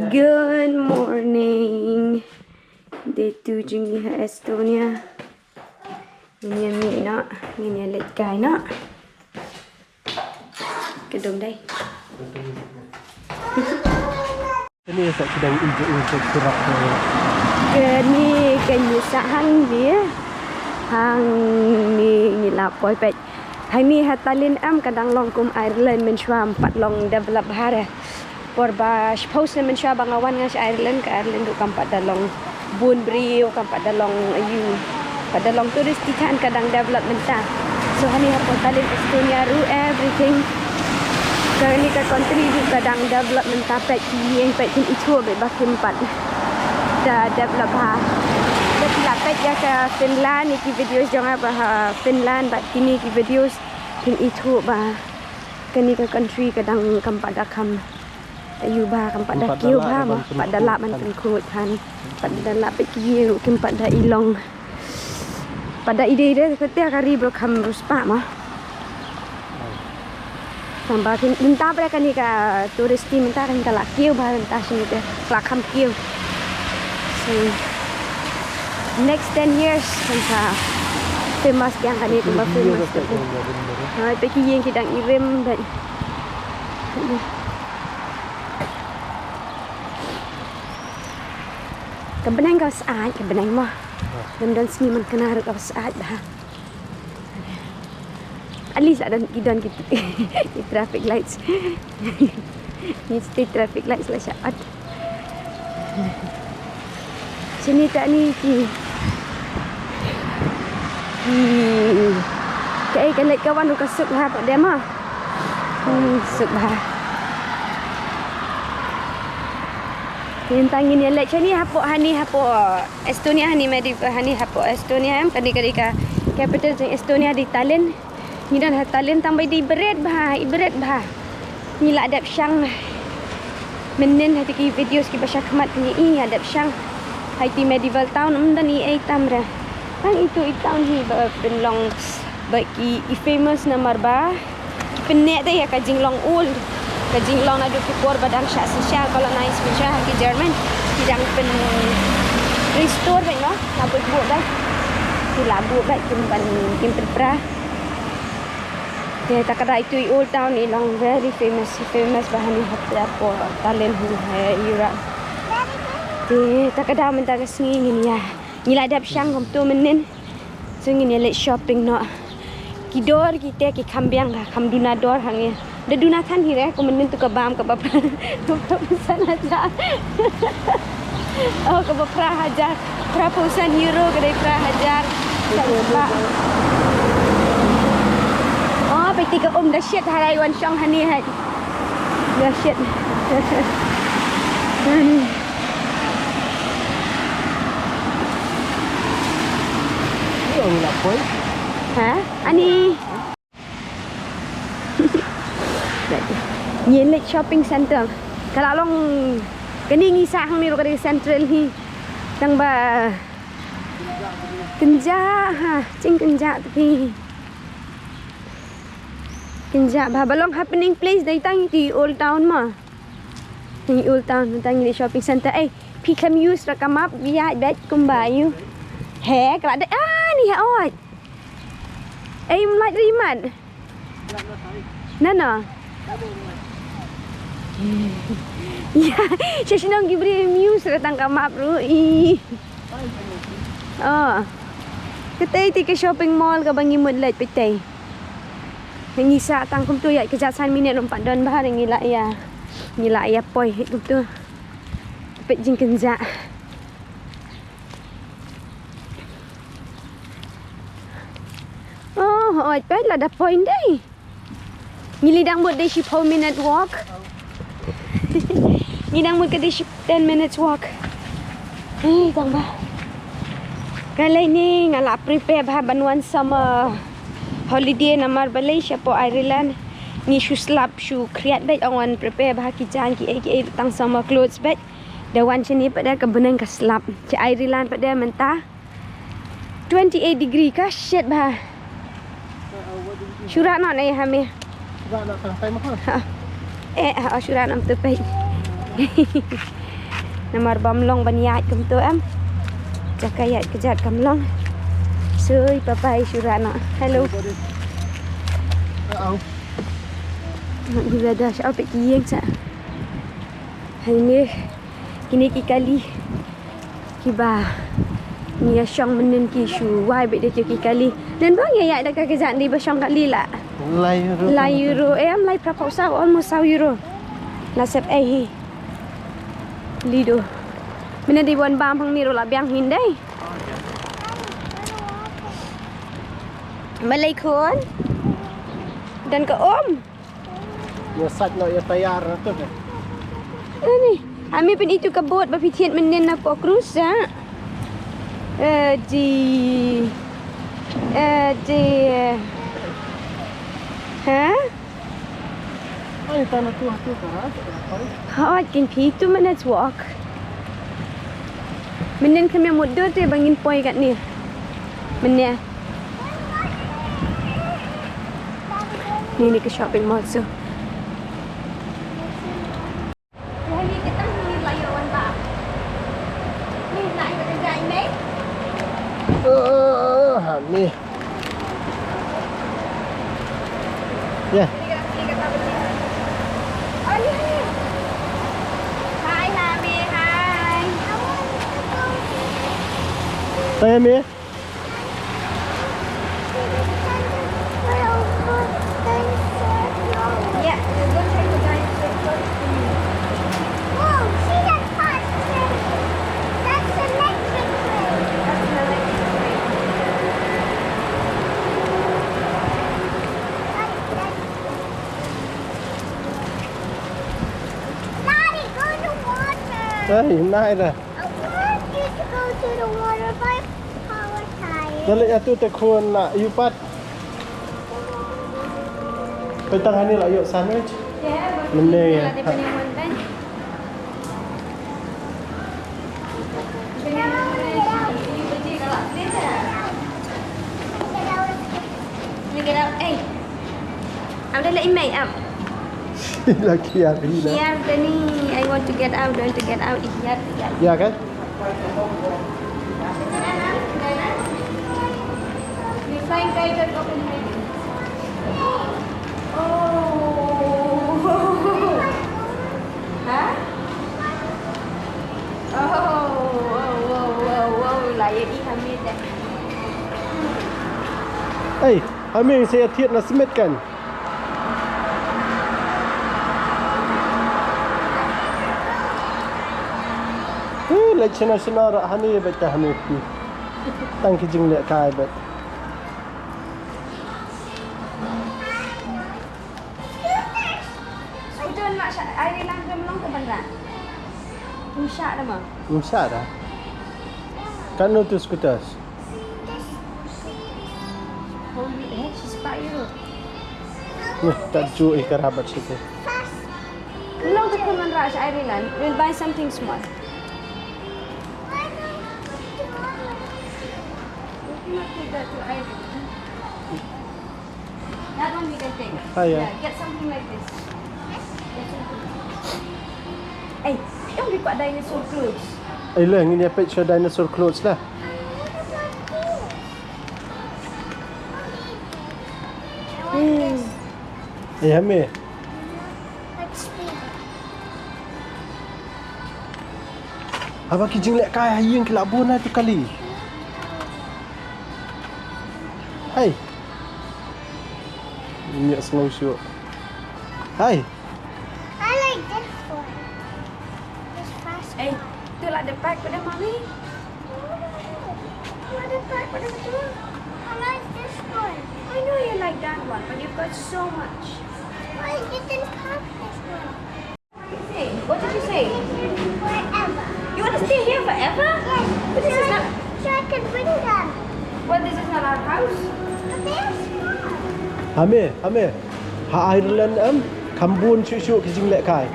Good morning. Day 2 jeng Estonia. Ini mi nak, ini let guy nak. Kedung đây. Ini saya sedang injek surat Ni kanya hang dia. Hang ni lapoi pet. Hang ni hatalin am kadang long kum Ireland menshwa 4 long develop hara. Porba suppose na menshwa bangawan nga sa Ireland ka Ireland do kam padalong Bunbury o kam padalong ayu. Padalong turis tikan kadang development ta. So hani hatalin Estonia ru everything. Kali ka contribute kadang development ta pet yang pet tin itu be bakim pat. Da develop ha. Tapi la pet ya ke Finland iki videos jangan bah Finland bat kini ki videos tin itu bah kini ke country kadang kam pada kam ayu bah kam pada kiu bah pada la man pen kut kan pada la pet kiu kim pada ilong pada ide dia ketia kari bro kam ruspa mah tambah minta pada kini ka turis ti minta kan ka la kiu bah minta sini dia la kam kiu so next 10 years kita famous yang kan itu famous tu. Ha, pergi yang kita irim dan kebenang kau saat kebenang mah. Dan sini man kena harus kau saat dah. At least ada kidan kita di traffic lights. Ni stay traffic lights lah saat. Sini tak ni ki. Cái lệ kawan ka suk ha pak dia mah. Suk bah. Tentang ini lek ni hapo Estonia ni medi hani hapo Estonia am kadi ka capital jeng Estonia di Tallinn. Ni dan Tallinn tambah di berat bah. Ni la adap syang. Menen hati ki videos ki basya khmat ni adap syang. Hai ti medieval town dan ni ai tamra. Kan itu town hi penlong bagi famous namar ba penek dah ya ka jinglong ul ka jinglong adu ki por badang sha social colonize mecha ki German tidang pen restore baik no labut buat baik ki labu baik kim pra dia tak ada itu old town ni long very famous bahan ni hatta por Tallinn hu hai ira dia tak ada minta ke sini ya ni la dap syang kom tu menen so ni let shopping no kidor kita ki kambiang dah kam dunador hang de dunatan hi re ko menen tu ka bam ka bapa pesan aja oh ka bapa hajar berapa usan euro ke dari hajar oh peti ka dah shit harai wan syong hani hai dah shit hả anh đi nhìn lịch shopping center kalau long kini ngisa hang ni ro kari central hi tang ba kenja ha cing kenja tapi kenja ba balong happening place dai tang di old town ma ni old town tang ni shopping center pi kam use ra kam up ya bet kum bayu he kalau ada ni ha oi light riman. Nana. Ya, saya senang gibri news tentang kamap ru. Ketai ti ke shopping mall ka bangi mudlet petai. Ngisa tang kum tu ya kejasan minit lompat don bahar ngila ya poi kum tu. Pet jing kenja. Oh, bet lah dah point day. Ngilidang buat day 4 minute walk. Ngilidang buat ke day 10 minutes walk. Tang ba. Kali ni ngala prepare bah banuan sama holiday namar Malaysia po Ireland. Ni shu slap shu create bet awan prepare bah ki jang ki tang sama clothes bet. Dawan sini pada ke benang ke slap. Ci Ireland pada mentah 28 degree ka shit bah. Syurat nak naik hamil. Syurat nak tang time apa? Asyuran am tu pe. Nomor bamlong baniat kem tu am. Jakayat kejat kamlong. Sui papai syurana. Hello. Mak kita dah syau pek kieng sa. Hari ni kini kali kiba ni syang menen ki shu wai bet dia ki kali. Dan bang ya dah kejat ni ba syang kali lah. Lai euro. Am lai berapa usah almost 1 euro. Nasib hi. Lido. Mana di buan bang pang ni ro la biang hin dai. Malay kun. Dan ke om. Ya sat nak ya tayar tu ke. Ni. Kami pun itu ke bot ba pitian menen na po cruise ha. Di ha? Ay tanah tu kan. Hot can be 2 minutes walk. Menen kami mudah tu bangin poi kat ni. Menen. Ni ke shopping mall so. Ni kita ni layan ba. Ni nak ke kerja ni? Ni. Ya. Saya mi. Yeah, we're going to take the dinosaur close to you. Whoa, see that hot train? That's electric train. That's an electric train. Daddy, go to water. Ay, nai dah. I want you to go to the water by power tire. Dalik atu te khun nak you pat. Petang ni lah yuk sandwich. Yeah, but Mending we ya. ada punya one ben. Punya you beli kalau please lah. You get out. Hey. Am dah let email am. Laki hari dah. Here the ni I want to get out, want to get out. Here. Ya kan? We flying kite at Copenhagen. Oh. Hah? Oh. Layan Hamid dah. Eh, Hamid saya tiat nak semit kan? Like cina rak hani bet Hamid ni. Tang kijing lek kai bet. Sudah nak air langgar melong ke bandar? Insya dah mah. Insya dah. Kan tu skuter. Holy heck, she's 5 euro. Ni tak ju kerabat situ. Melong ke bandar Ireland. We'll buy something small. That to Ireland. That one we can take. Yeah. Get something like this. Hey, don't be got dinosaur clothes. Eh lah, ini apa show dinosaur clothes lah. Eh Hamid. Let's speed. Apa kijing lek kai hayang kelabon tu kali. Hai. Ini senang syuk. Hai. I like this one. This fast. Hey, tu lah the pack pada mami. What a pack, what a tool. I like this one. I know you like that one, but you've got so much. Why you didn't have this one? What did you say? Forever. You want to stay here forever? Yes. But this is not. So I can bring them. Well, this is not our house. But they're small. Hamid. Ha Ireland kambun syuk kijing lek kai.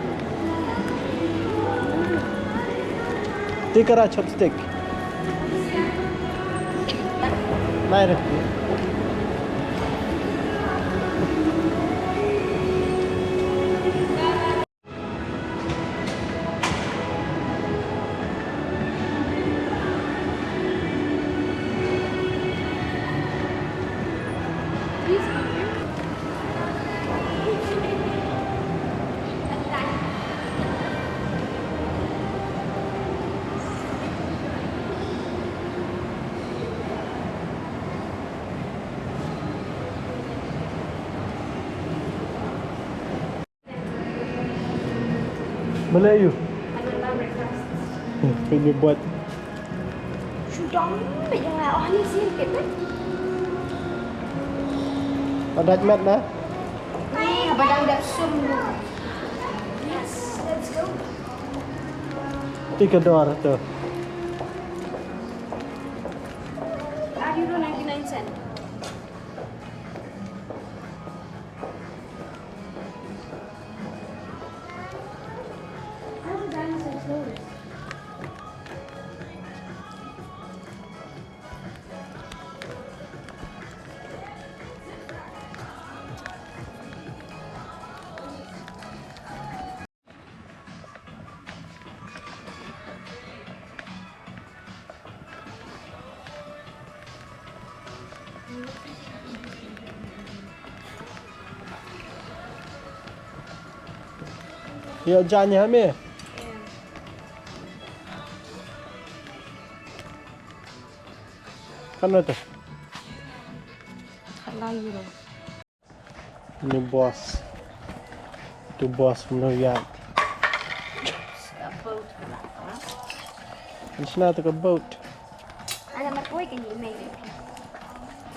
Tikara chopstick. Mai dah. Melayu. Anak lah breakfast. Ini buat. Sudah. Jangan. Oh, ni sikit kan? Ada mat dah. Ni abang dah sum dulu. Yes, let's go. 3 dolar tu. €99. Ya janji kami. Kan tu. Layu tu. Ini bos. Tu bos New York. Macam mana tu ke boat? Ada mat boy kan ni mai.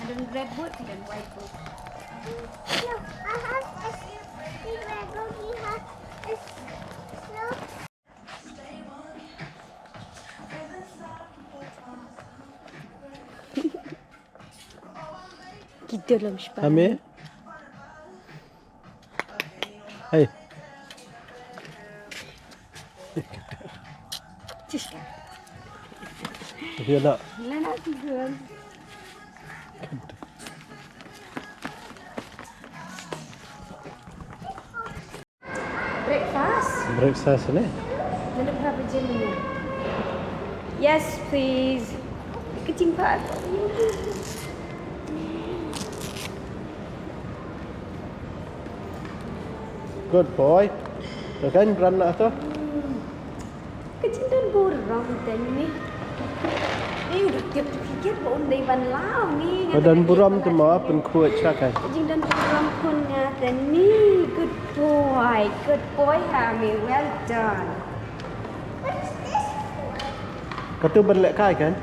Ada red boat dan white boat. No, I have a Lego. He has a snow. Kita dalam spa. Kami. Hey. Cik. Dia nak. Lana tidur. Breakfast. Breakfast ni. Ada berapa jam ni? Yes, please. Kecing pak. Good boy. Tu kan beranak tu. Kecing dan burung dan ni. Ni udah tiap terfikir pun dari ban lau ni. Dan buram tu mau pun kuat cakai. Kecing dan burung pun dan ni. Good boy. Good boy, Hami. Well done. What is this? Katu berlek kai kan?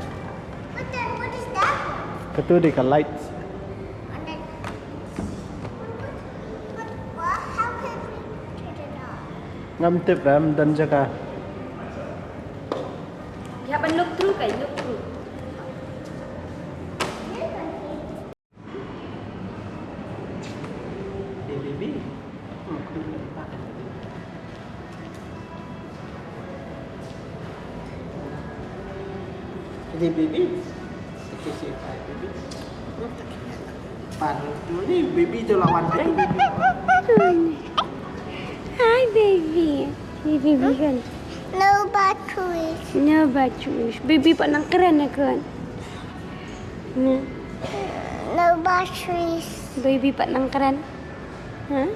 What is that? Katu di kan lights. And then, what? How can we turn it off? Ngam tip ram dan jaga. Ya, ban look through kan? Look through. Baby. Ini baby. Sikit baby. Pan tu ni baby tu lawan tu baby. Hi, baby. Ni baby kan? No batteries. No batteries. Baby pak nang keren kan? Ni. No batteries. Baby pak nang keren. Ha?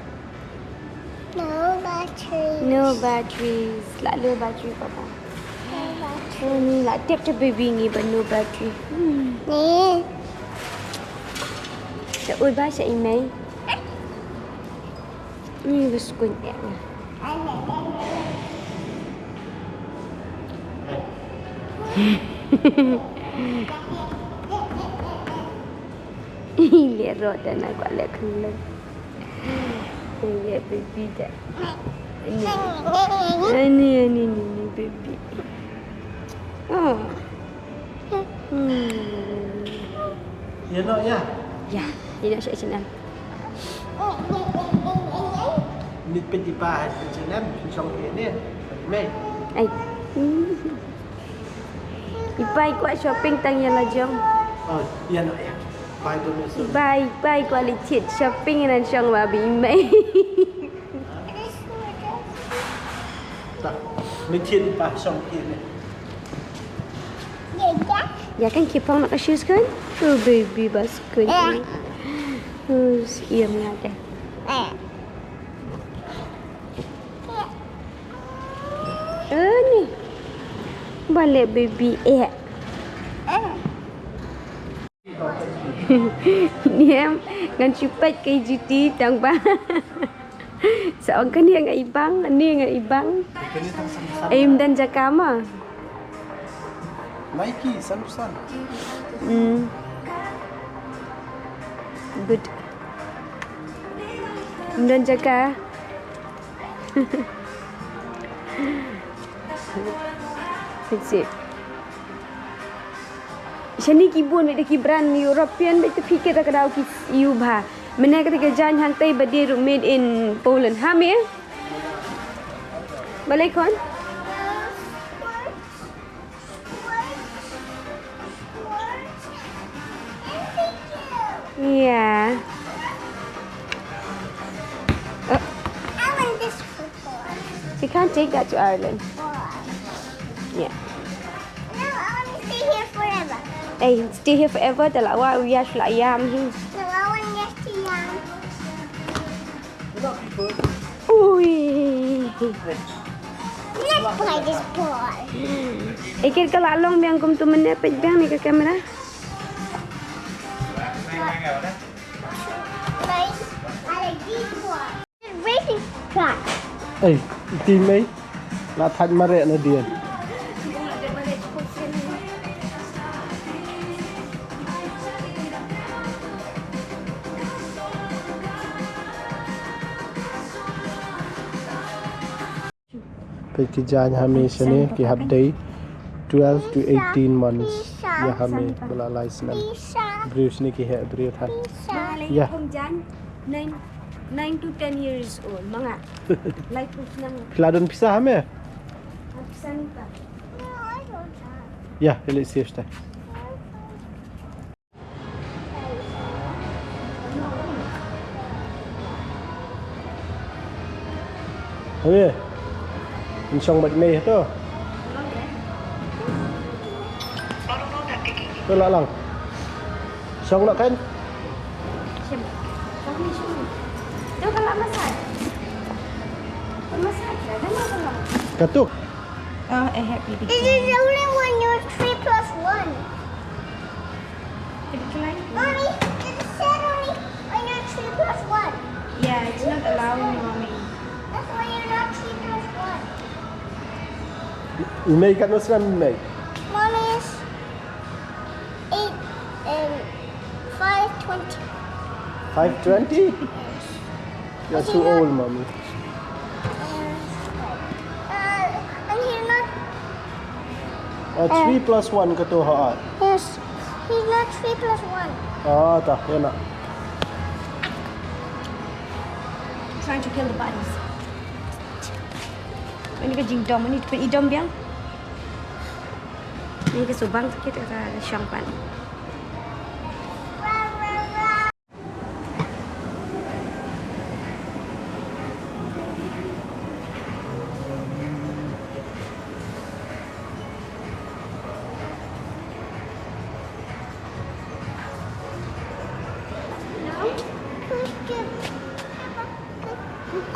No batteries. No batteries. Lalu battery papa. No batteries. Ni lah tiap tu baby ni but no battery. Ni. Sa ui ba sa imay? Ni biskun ya. Lihat roda nak buat lihat keluar. Lihat baby dah. Ini baby. Oh. Ya nak ya. Ya, dia nak siap senang. Ni pergi bahas macam mana? Song ni. Mai. Ai. Ipai kuat shopping tang yang lajong. Oh, ya nak ya. Pai tu masuk. Ipai kualitas shopping dan syong babi imai. Tak. Ni tiada bahas song ni. Ya kan kipang nak shoes kan? Oh baby basket ni. Oh, iya mengada. Ni. Balik baby Ni em kan cepat ke GT tang ba. Seorang ni dengan ibang, ni dengan ibang. Ini tak sama-sama. Aim dan Jakama. Nike, Samsung. Good. Aim dan Jaka. That's it. Shani kibun mek kibran European mek fikir tak ada ki Yuba. Mana kata kerjaan hang tai badir made in Poland. Ha me? Balik kon? Yeah. I want this football. You can't take that to Ireland. Yeah. No, I want to stay here forever. Hey, stay here forever. Tak lah awak wiyash lah ayam ni. No, I want to get to young. Ui. Let's play this ball. Ikir kalau along biang kum tu mana pej biang ni ke kamera. Right? I like these balls. Racing track. Ê, tìm ấy là thành mà rẻ nó điền. Pekerjaan hamish ni ki habdai 12 to 18 months ya hami belalai senam. Lisa. Bruce ni ki he beriut ha. Lisa. Yeah. Jan 9 to 10 years old. Mga. Like proof nang Peladon pisah hame? absent pa. No, I don't have. Ya, ele siesta. Hame. Insong mat meh tu. Tu lah lang. Song nak kan? Siapa? Kami semua. Tu kalau masak. Masak dah masak. Katuk. Oh, happy. This is only when you're 3 plus 1. Mommy, it said only when you're 3 plus 1. Yeah, it's not allowing mommy. That's why you're not 3 plus 1. Imei kat Nusram imei. Mommy is 8 and 5:20. 5:20? You're too old, mommy. And he's not. 3 plus 1 ke tu ha? Yes, he's not 3 plus 1. Ah, tak, ya nak. Trying to kill the bunnies. Ini ke jingdom, ini pun idom biang. Ini ke subang sikit ada syampan.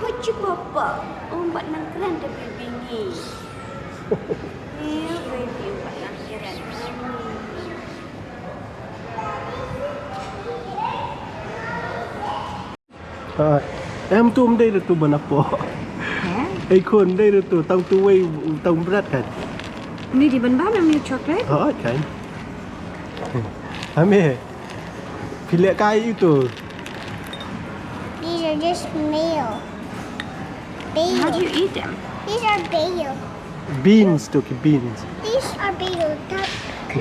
Kucu papa. Oh, buat nang keren dia baby ni. Ya, baby buat nang keren. Em tu đây là tu bana po. Ai kon đây là tu tông tu wei tông berat kan. Ni di ban bam ni coklat. Kan. Ame. Pilih kai itu. These are just mayo. How do Bayo. you eat them? These are bayo. Beans tu ki beans. These are bayo. That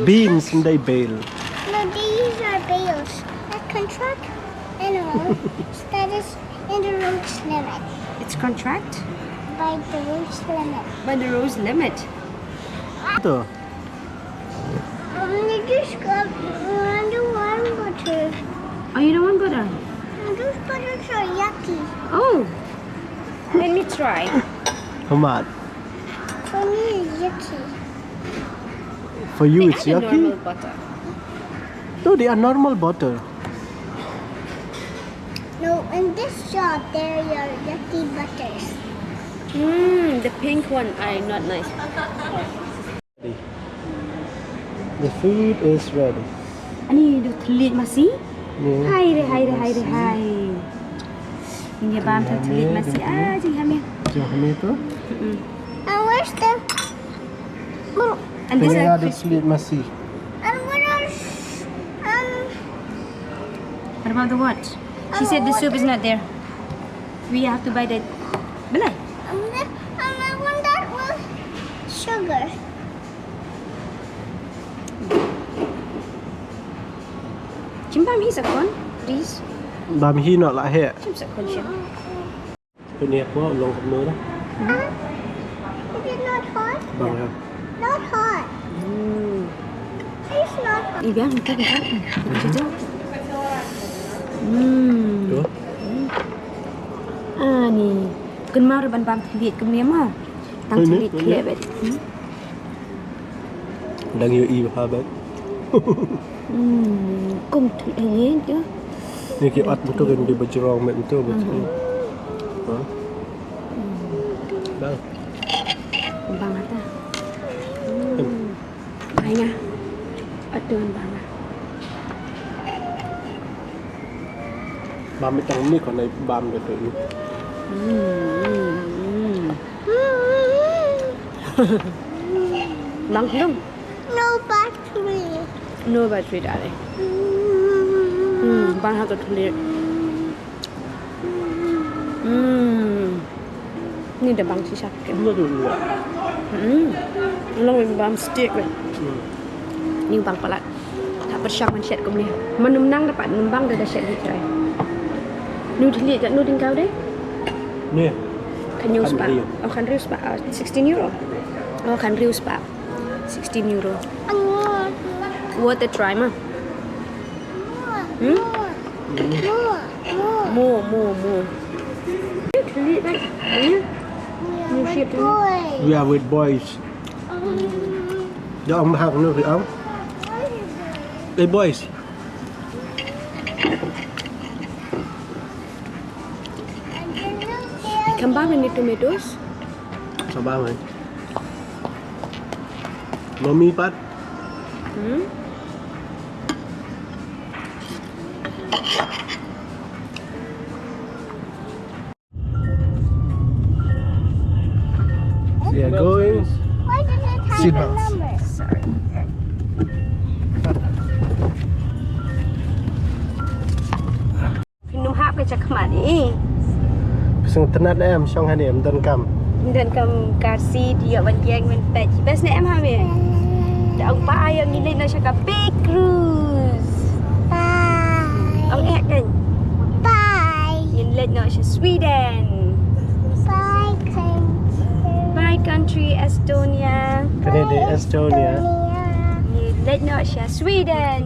Beans ndai bale. No, these are bayos. That contract animal that is in the road's limit. It's contract By the road's limit. by the rose limit. Tu. They just got underwater butter. Oh, you don't want butter? Those butters are yucky. Oh, let me try. Hamat. For me, it's yucky. For you They it's add a yucky. normal butter. No, they are normal butter. No, in this shop, there are yucky butters. The pink one are not nice. The food is ready. Ani do telit Masi? Yeah. Hai. Ini bam tu telit masih aja hamil. Jom hamil tu. And where's the... And this Tengah ada is slit masih. And what else? what about the what? She said the soup is not there. We have to buy the belai. And I want that with sugar. Cimbam hi sakon, please. บามฮีเนาะละแฮะ Cim sakon siya. เป็นเนี่ยว่าลงกับมือนะ Is it not hot? บางครับ Not hot. It's not hot. Ibiang kita kita. Cucu. ดู Ah ni. Kun mau ban bam telit kum ni mah. Tang telit clear bet. ดังอยู่อีพาแบบ Kum telit je.นี่กี่อัดมันตัวกันdi bajrong mek betul betul. Ha? Bang. Bang kata. Ayah. Aduh bang. บามไม่ตังนี่ก่อนในบามกันตัวนี้ Bang belum. No battery. No battery darling. Bang harus telit. Ni dah bang si sakit. นี่ดูเลย Long bam stick weh. Ni bang pelat. Tak bersyak man shed kum ni. Menumnang dapat numbang dah shed ni try. Nu telit kat nu tingkau deh. นี่ Kan riu spa. Kan riu. Oh kan riu spa. 16 euro. Oh kan riu spa. 16 euro. Worth a try mah. More. Telit kan. Ni. Ni shape tu. we are with boys เดี๋ยวเอามาหักนู่นสิเอาไอ้ boys Ikan bang ni tomatoes. สบายไหมมามีปัด We are going Why does it have Sit a down. number? Sorry. Minum hak ke cakap ni. สงตนัดแอมช่องฮันเอมดันก Dan kam kasi dia ban yang men pet. Bes nak em ha me. Dak ang pa ayam ni nak cakap big cruise. Bye. Ang ek kan. Bye. Ni let nak Sweden. Bye, country. Bye country Estonia. ำกันในเอสโตเนีย Ni let nak Sweden.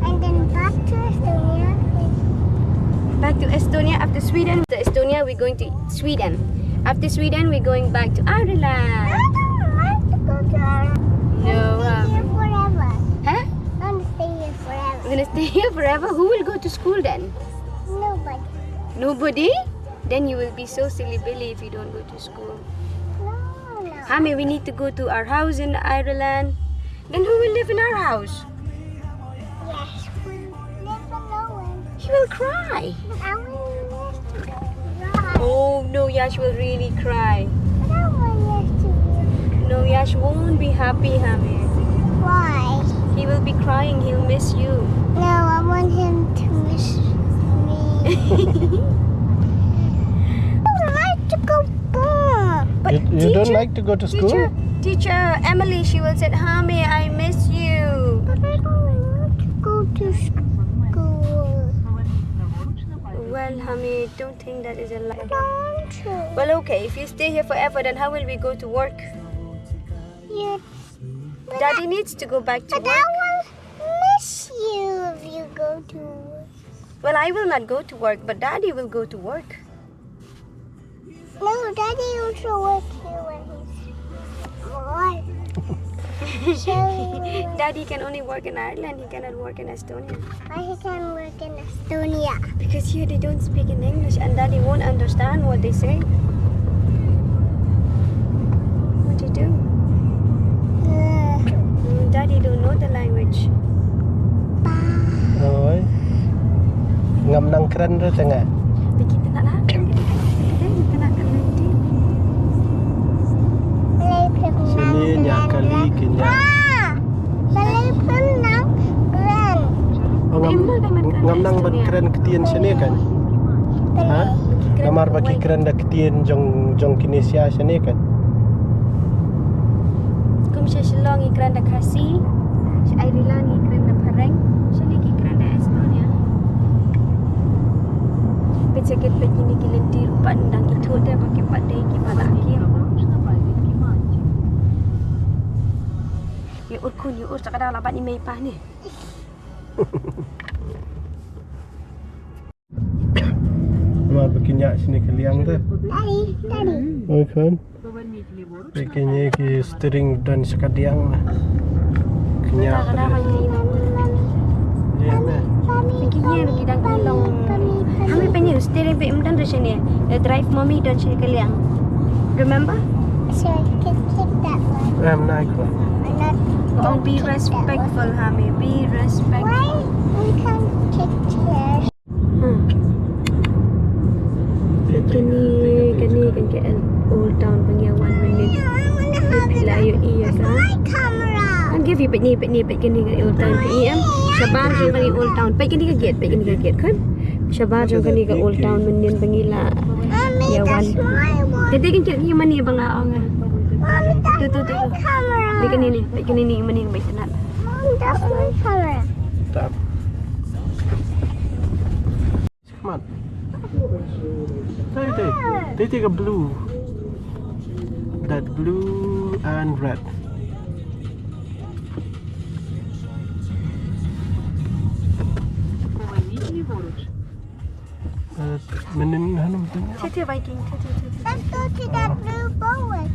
And then back to Estonia. Back to Estonia after Sweden. After Estonia we're going to Sweden. After Sweden we're going back to Ireland. I don't want to go to Ireland. No, Stay here forever. Huh? I want to stay here forever. We're gonna stay here forever. Who will go to school then? Nobody. Nobody? Then you will be so silly Billy if you don't go to school. No. Hami, we need to go to our house in Ireland. Then who will live in our house? Yes, we live alone. He will cry. I want us to go. Oh no, Yash will really cry. But I want us to go. No, Yash won't be happy, Hami. Why? He will be crying. He'll miss you. No, I want him to miss me. I would like to go back. But you don't like to go to school Teacher Emily, she will say, Hami, I miss you. But I don't want to go to school. Well, Hami, don't think that is a lie. I don't want to. Well, okay, if you stay here forever, then how will we go to work? You, but Daddy needs to go back to but I work. will miss you if you go to work. Well, I will not go to work, but Daddy will go to work. No, Daddy also works here when he's bored. So, Daddy can only work in Ireland. He cannot work in Estonia. why he can work in Estonia? Because here they don't speak in English and Daddy won't understand what they say. What do you do? Daddy don't know the language. ngam nang keren tu tengah. Kita nak lah. Kita nak nanti. Sini nyak kali kenya. Oh ngam nang ban keren ketien sini kan? Ha? Kamar bagi keren dah ketien jong Kinesia sini kan? Kum Shilong ikran dah kasih. Airilan ikran dah pareng. Sini ikran dah Estonia. Pecakit begini kilenti rupa ndang itu dah pakai padai gimana akhir. Ya urkun ya ur cakap dah labat ni mai pah ni. Kamar bagi nyak sini keliang tu. Oh kan? Begini ki steering dan sekadiang lah. Kenyak tu. Ya meh. Begini lagi dah tolong. Kami pengen steering pe umdan dah sini. Drive mommy dan sini keliang. Remember? So I can take that one. Naik lah. Don't be respectful, Hami. Be respectful. Why we can't take chairs? Kini kan KL Old Town pengiawan menit. Layu iya kan? My camera. Kan give you ni kini kan Old Town PM. Sabar jeng kini Old Town. Pek kini ke gate kan? Sabar jeng kini ke Old Town menit pengila. Mommy, Ya, that's one. my one. Jadi kan kini mani bang aong. Mommy, that's Tu. my camera. Pek kini ni mani baik tenat. Mom, that's my camera. Tak. Come on. They take a blue. That blue and red. Menin hanum tanya. Titi Viking. Let's go to that blue boat.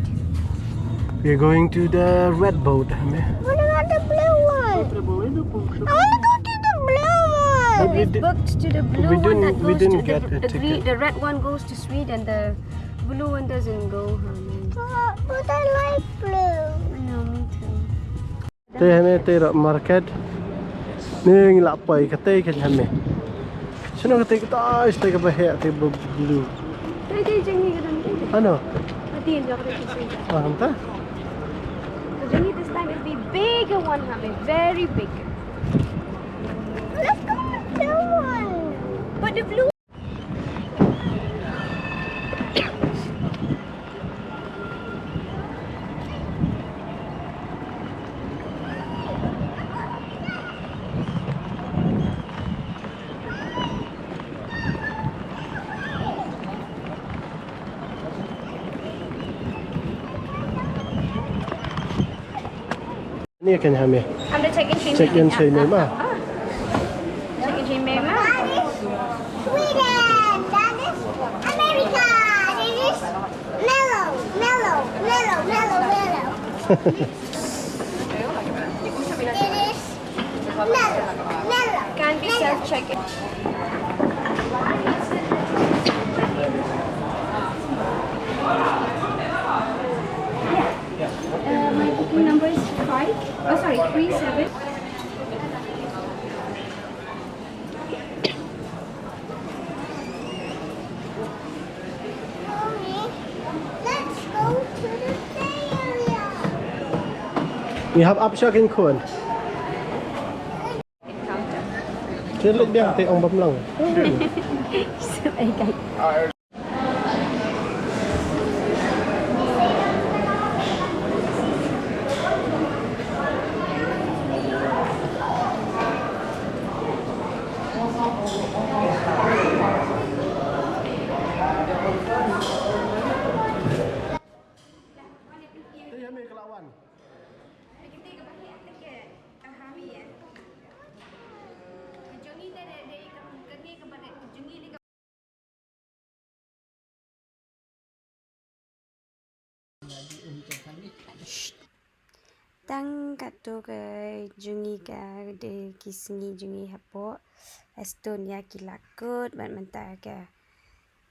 We're going to the red boat. What about the blue one? I want to go to the blue one. But we We did- booked to the blue we one didn't- that we goes didn't to get a the ticket. the red one goes to Sweden. The blue one doesn't go. Honey. But I like blue. I know, me too. Teh hame teh rak market. Ni ngilak pai katai kan hame. Sino katai kita is teh kabeh teh blue. Tadi jangan kadang ni. Ano? Mati yang jangan kadang. Faham tak? Jangan this time it'll be bigger one, honey. Very big. Let's go to the blue one. But the blue. Ni kan hame. Anda check in sini. Check in sini mah. Check in sini mah. That is Sweden. That is America. This is mellow. It is mellow. Can be self check in. My booking number is 37. Mommy, let's go to the play area. Ni hap up siya kin kun. Celik biang teh ong bam lang. Sebagai Teh hame kelawan. Tang kato ke jungi ka de kisngi jungi hapo Estonia kilakut ban mentar ke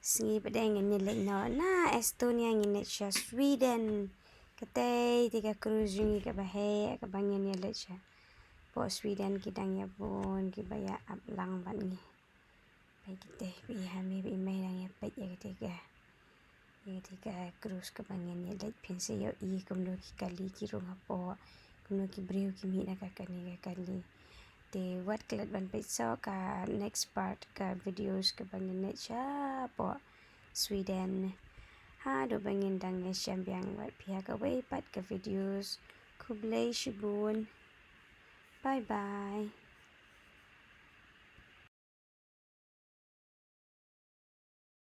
sngi pedeng ni lek no na Estonia ngine sha Sweden kate tiga cruise jungi ka bahe ka bangin ya lek sha po Sweden kidang ya pun ki baya aplang ban ni Baik kita kami main yang baik ya ketiga cruise ke bangan ya like pense yo kumno ki kali ki rong apo kumno ki breu ki mi na ka kani ka kali te wat kelat ban pe so ka next part ka videos ke bangan net sha po Sweden ha do bangan dang ya syambyang wat pihak ka wei pat ka videos kublai shibun bye bye